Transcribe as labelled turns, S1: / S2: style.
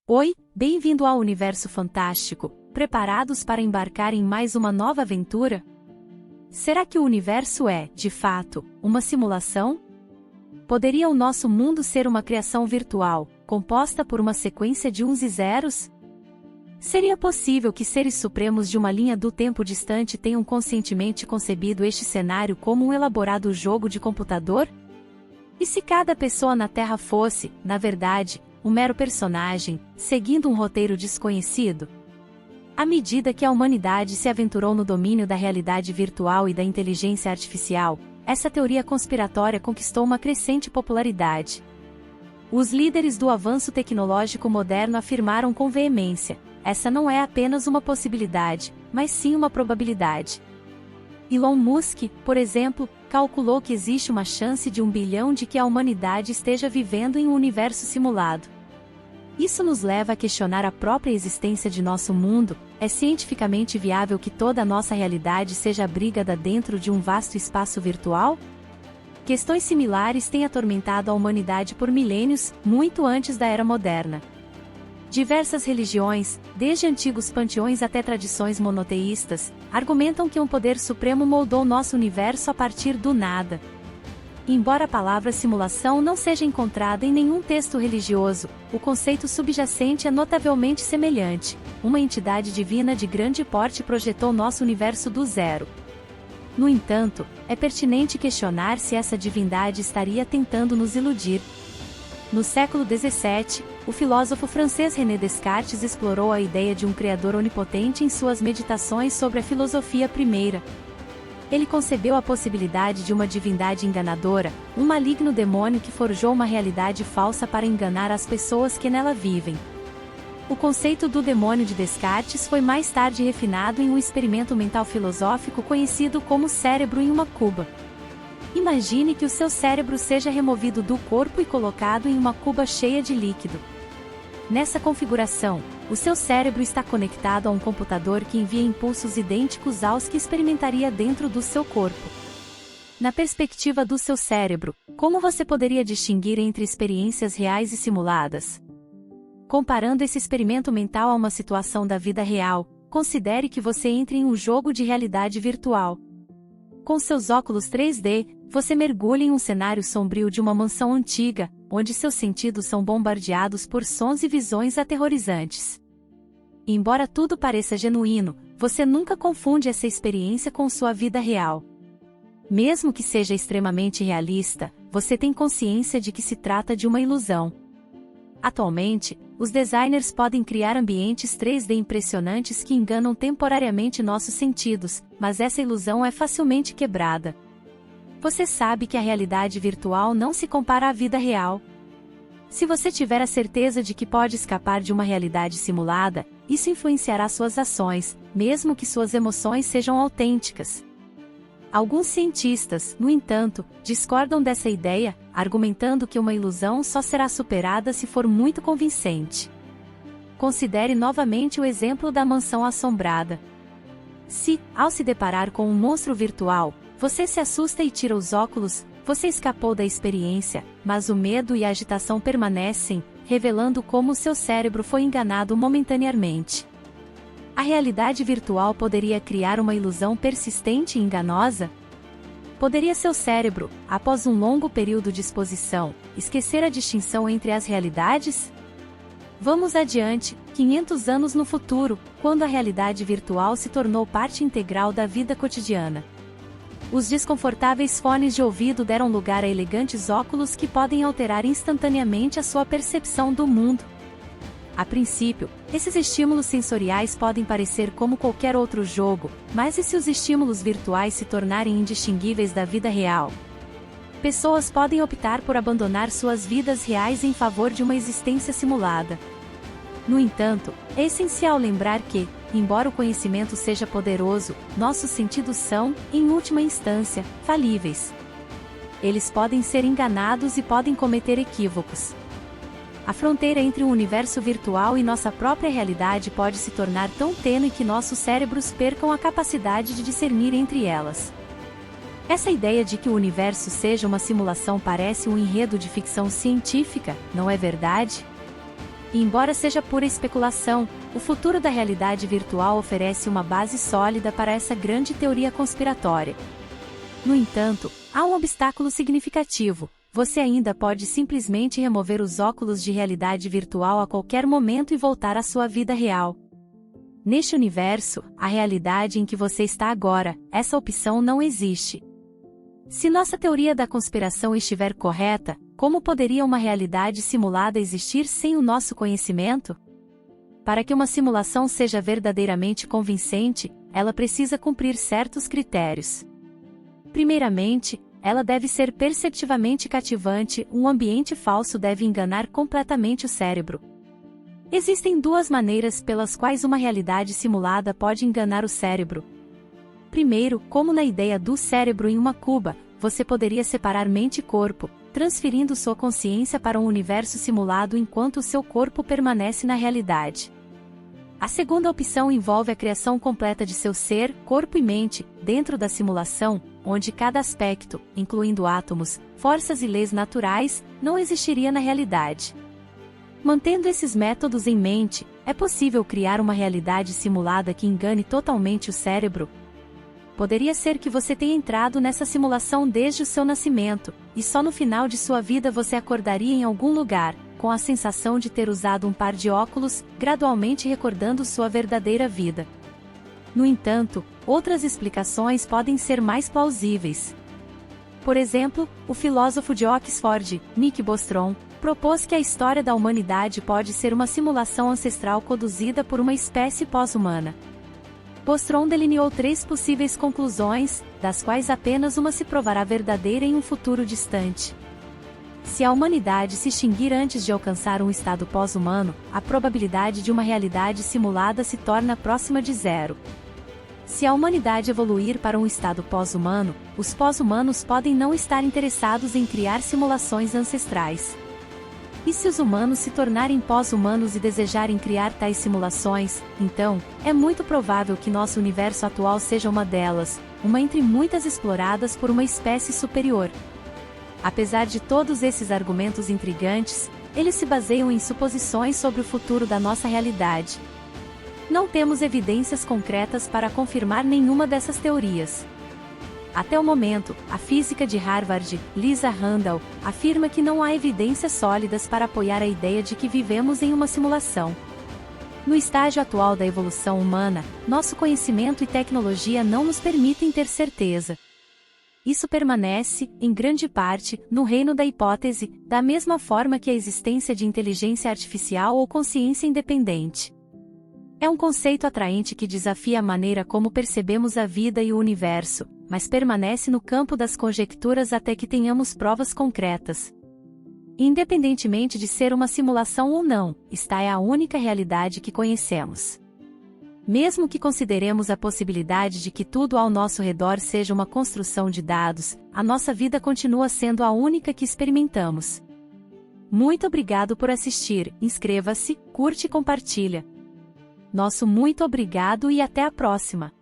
S1: Oi, bem-vindo ao universo fantástico. Preparados para embarcar em mais uma nova aventura? Será que o universo é, de fato, uma simulação? Poderia o nosso mundo ser uma criação virtual, composta por uma sequência de uns e zeros? Seria possível que seres supremos de uma linha do tempo distante tenham conscientemente concebido este cenário como um elaborado jogo de computador? E se cada pessoa na Terra fosse, na verdade, um mero personagem, seguindo um roteiro desconhecido? À medida que a humanidade se aventurou no domínio da realidade virtual e da inteligência artificial, essa teoria conspiratória conquistou uma crescente popularidade. Os líderes do avanço tecnológico moderno afirmaram com veemência: essa não é apenas uma possibilidade, mas sim uma probabilidade. Elon Musk, por exemplo, calculou que existe uma chance de 1 bilhão de que a humanidade esteja vivendo em um universo simulado. Isso nos leva a questionar a própria existência de nosso mundo. É cientificamente viável que toda a nossa realidade seja abrigada dentro de um vasto espaço virtual? Questões similares têm atormentado a humanidade por milênios, muito antes da era moderna. Diversas religiões, desde antigos panteões até tradições monoteístas, argumentam que um poder supremo moldou nosso universo a partir do nada. Embora a palavra simulação não seja encontrada em nenhum texto religioso, o conceito subjacente é notavelmente semelhante. Uma entidade divina de grande porte projetou nosso universo do zero. No entanto, é pertinente questionar se essa divindade estaria tentando nos iludir. No século XVII, o filósofo francês René Descartes explorou a ideia de um criador onipotente em suas meditações sobre a filosofia primeira. Ele concebeu a possibilidade de uma divindade enganadora, um maligno demônio que forjou uma realidade falsa para enganar as pessoas que nela vivem. O conceito do demônio de Descartes foi mais tarde refinado em um experimento mental filosófico conhecido como cérebro em uma cuba. Imagine que o seu cérebro seja removido do corpo e colocado em uma cuba cheia de líquido. Nessa configuração, o seu cérebro está conectado a um computador que envia impulsos idênticos aos que experimentaria dentro do seu corpo. Na perspectiva do seu cérebro, como você poderia distinguir entre experiências reais e simuladas? Comparando esse experimento mental a uma situação da vida real, considere que você entra em um jogo de realidade virtual. Com seus óculos 3D, você mergulha em um cenário sombrio de uma mansão antiga, onde seus sentidos são bombardeados por sons e visões aterrorizantes. Embora tudo pareça genuíno, você nunca confunde essa experiência com sua vida real. Mesmo que seja extremamente realista, você tem consciência de que se trata de uma ilusão. Atualmente, os designers podem criar ambientes 3D impressionantes que enganam temporariamente nossos sentidos, mas essa ilusão é facilmente quebrada. Você sabe que a realidade virtual não se compara à vida real. Se você tiver a certeza de que pode escapar de uma realidade simulada, isso influenciará suas ações, mesmo que suas emoções sejam autênticas. Alguns cientistas, no entanto, discordam dessa ideia, argumentando que uma ilusão só será superada se for muito convincente. Considere novamente o exemplo da mansão assombrada. Se, ao se deparar com um monstro virtual, você se assusta e tira os óculos, você escapou da experiência, mas o medo e a agitação permanecem, revelando como seu cérebro foi enganado momentaneamente. A realidade virtual poderia criar uma ilusão persistente e enganosa? Poderia seu cérebro, após um longo período de exposição, esquecer a distinção entre as realidades? Vamos adiante, 500 anos no futuro, quando a realidade virtual se tornou parte integral da vida cotidiana. Os desconfortáveis fones de ouvido deram lugar a elegantes óculos que podem alterar instantaneamente a sua percepção do mundo. A princípio, esses estímulos sensoriais podem parecer como qualquer outro jogo, mas e se os estímulos virtuais se tornarem indistinguíveis da vida real? Pessoas podem optar por abandonar suas vidas reais em favor de uma existência simulada. No entanto, é essencial lembrar que, embora o conhecimento seja poderoso, nossos sentidos são, em última instância, falíveis. Eles podem ser enganados e podem cometer equívocos. A fronteira entre o universo virtual e nossa própria realidade pode se tornar tão tênue que nossos cérebros percam a capacidade de discernir entre elas. Essa ideia de que o universo seja uma simulação parece um enredo de ficção científica, não é verdade? E embora seja pura especulação, o futuro da realidade virtual oferece uma base sólida para essa grande teoria conspiratória. No entanto, há um obstáculo significativo: você ainda pode simplesmente remover os óculos de realidade virtual a qualquer momento e voltar à sua vida real. Neste universo, a realidade em que você está agora, essa opção não existe. Se nossa teoria da conspiração estiver correta, como poderia uma realidade simulada existir sem o nosso conhecimento? Para que uma simulação seja verdadeiramente convincente, ela precisa cumprir certos critérios. Primeiramente, ela deve ser perceptivamente cativante. Um ambiente falso deve enganar completamente o cérebro. Existem duas maneiras pelas quais uma realidade simulada pode enganar o cérebro. Primeiro, como na ideia do cérebro em uma cuba, você poderia separar mente e corpo, transferindo sua consciência para um universo simulado enquanto o seu corpo permanece na realidade. A segunda opção envolve a criação completa de seu ser, corpo e mente, dentro da simulação, onde cada aspecto, incluindo átomos, forças e leis naturais, não existiria na realidade. Mantendo esses métodos em mente, é possível criar uma realidade simulada que engane totalmente o cérebro? Poderia ser que você tenha entrado nessa simulação desde o seu nascimento, e só no final de sua vida você acordaria em algum lugar, com a sensação de ter usado um par de óculos, gradualmente recordando sua verdadeira vida. No entanto, outras explicações podem ser mais plausíveis. Por exemplo, o filósofo de Oxford, Nick Bostrom, propôs que a história da humanidade pode ser uma simulação ancestral conduzida por uma espécie pós-humana. Bostrom delineou 3 possíveis conclusões, das quais apenas uma se provará verdadeira em um futuro distante. Se a humanidade se extinguir antes de alcançar um estado pós-humano, a probabilidade de uma realidade simulada se torna próxima de zero. Se a humanidade evoluir para um estado pós-humano, os pós-humanos podem não estar interessados em criar simulações ancestrais. E se os humanos se tornarem pós-humanos e desejarem criar tais simulações, então, é muito provável que nosso universo atual seja uma delas, uma entre muitas exploradas por uma espécie superior. Apesar de todos esses argumentos intrigantes, eles se baseiam em suposições sobre o futuro da nossa realidade. Não temos evidências concretas para confirmar nenhuma dessas teorias. Até o momento, a física de Harvard, Lisa Randall, afirma que não há evidências sólidas para apoiar a ideia de que vivemos em uma simulação. No estágio atual da evolução humana, nosso conhecimento e tecnologia não nos permitem ter certeza. Isso permanece, em grande parte, no reino da hipótese, da mesma forma que a existência de inteligência artificial ou consciência independente. É um conceito atraente que desafia a maneira como percebemos a vida e o universo, mas permanece no campo das conjecturas até que tenhamos provas concretas. Independentemente de ser uma simulação ou não, esta é a única realidade que conhecemos. Mesmo que consideremos a possibilidade de que tudo ao nosso redor seja uma construção de dados, a nossa vida continua sendo a única que experimentamos. Muito obrigado por assistir, inscreva-se, curte e compartilha. Nosso muito obrigado e até a próxima!